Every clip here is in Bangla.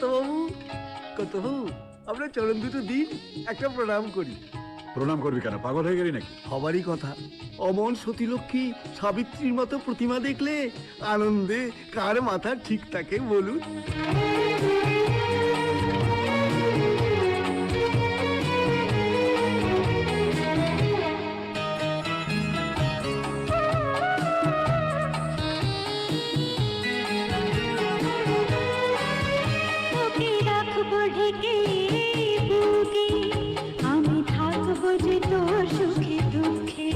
বাবু, কত বাবু, আমরা চরণ দুটো দিন একটা প্রণাম করি। প্রণাম করবি কেন, পাগল হয়ে গেলি নাকি? হবারই কথা। অমন সতীলক্ষ্মী সাবিত্রীর মতো প্রতিমা দেখলে আনন্দে কার মাথা ঠিক থাকে বলুন? আমি থাকবো যে তোর সুখে দুঃখে।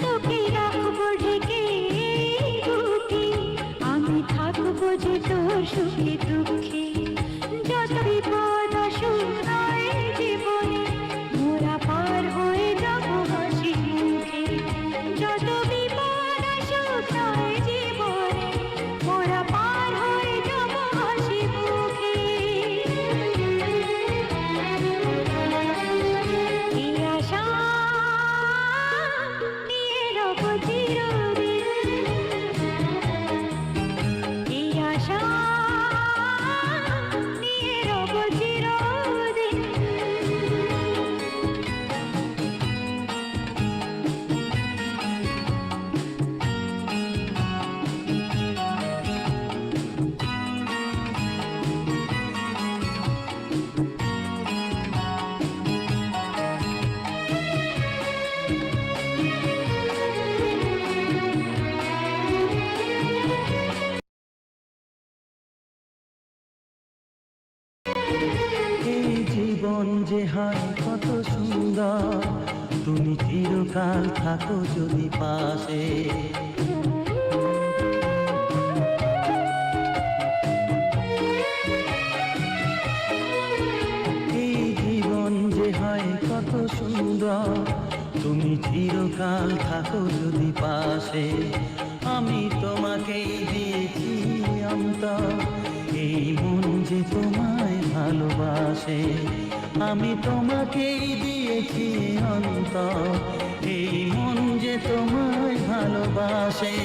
তোকে রাখবো ঢেকে বুকে, আমি থাকবো যে তোর সুখে দুঃখে। যত বিপদ আসুক নয় জীবনে, মোরা পার হয়ে যাবো হাসি মুখে। যত বিপদ আসুক নয় জীবনে, মোরা পার হয়ে যাবো হাসি মুখে। এই আশা নিয়ে রব চিরদিন, এই আশা নিয়ে রব চিরদিন। এই জীবন যে হয় কত সুন্দর, তুমি চিরকাল থাকো যদি পাশে। এই জীবন যে হয় কত সুন্দর, তুমি চিরকাল থাকো যদি পাশে। আমি তোমাকেই দিয়েছি অন্তর, এই মন যে তোমায় ভালোবাসে। আমি তোমাকেই দিয়েছি অন্তর, এই মন যে তোমায় ভালোবাসে।